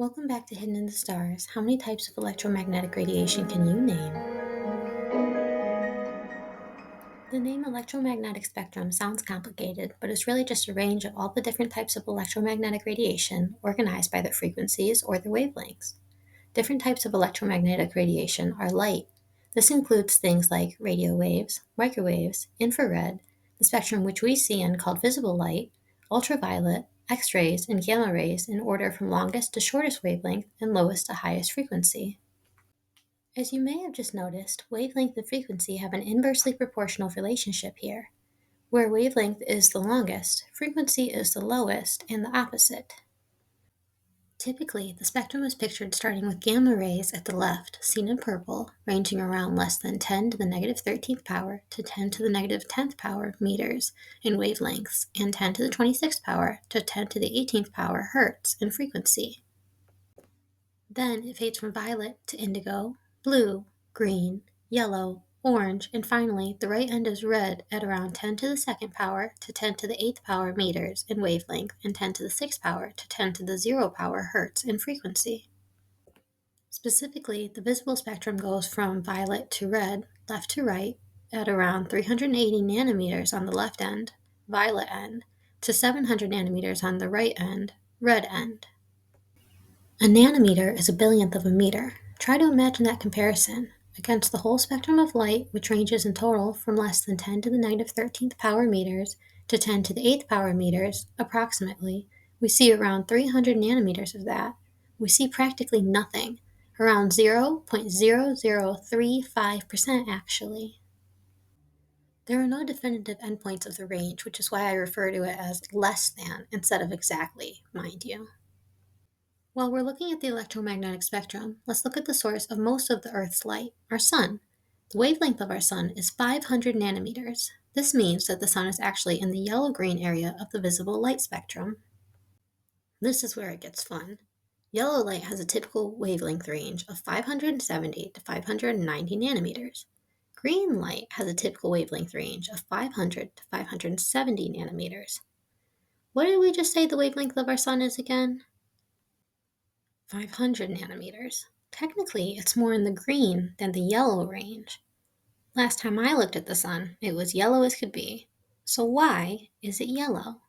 Welcome back to Hidden in the Stars. How many types of electromagnetic radiation can you name? The name electromagnetic spectrum sounds complicated, but it's really just a range of all the different types of electromagnetic radiation organized by their frequencies or their wavelengths. Different types of electromagnetic radiation are light. This includes things like radio waves, microwaves, infrared, the spectrum which we see in called visible light, ultraviolet, X-rays, and gamma rays in order from longest to shortest wavelength and lowest to highest frequency. As you may have just noticed, wavelength and frequency have an inversely proportional relationship here. Where wavelength is the longest, frequency is the lowest, and the opposite. Typically, the spectrum is pictured starting with gamma rays at the left, seen in purple, ranging around less than 10 to the negative 13th power to 10 to the negative 10th power meters in wavelengths, and 10 to the 26th power to 10 to the 18th power hertz in frequency. Then it fades from violet to indigo, blue, green, yellow, orange, and finally the right end is red at around 10 to the 2nd power to 10 to the 8th power meters in wavelength and 10 to the 6th power to 10 to the 0 power hertz in frequency. Specifically, the visible spectrum goes from violet to red, left to right, at around 380 nanometers on the left end, violet end, to 700 nanometers on the right end, red end. A nanometer is a billionth of a meter. Try to imagine that comparison. Against the whole spectrum of light, which ranges in total from less than 10 to the negative 13th power meters to 10 to the 8th power meters, approximately, we see around 300 nanometers of that. We see practically nothing, around 0.0035% actually. There are no definitive endpoints of the range, which is why I refer to it as less than instead of exactly, mind you. While we're looking at the electromagnetic spectrum, let's look at the source of most of the Earth's light, our Sun. The wavelength of our Sun is 500 nanometers. This means that the Sun is actually in the yellow-green area of the visible light spectrum. This is where it gets fun. Yellow light has a typical wavelength range of 570 to 590 nanometers. Green light has a typical wavelength range of 500 to 570 nanometers. What did we just say the wavelength of our Sun is again? 500 nanometers. Technically, it's more in the green than the yellow range. Last time I looked at the Sun, it was yellow as could be. So why is it yellow?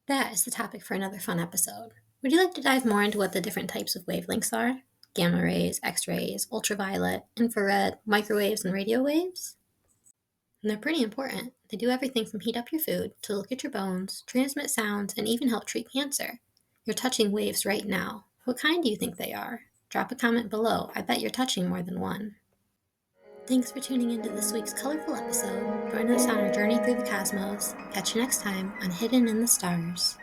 That is the topic for another fun episode. Would you like to dive more into what the different types of wavelengths are? Gamma rays, X-rays, ultraviolet, infrared, microwaves, and radio waves? And they're pretty important. They do everything from heat up your food to look at your bones, transmit sounds, and even help treat cancer. You're touching waves right now. What kind do you think they are? Drop a comment below. I bet you're touching more than one. Thanks for tuning into this week's colorful episode. Join us on our journey through the cosmos. Catch you next time on Hidden in the Stars.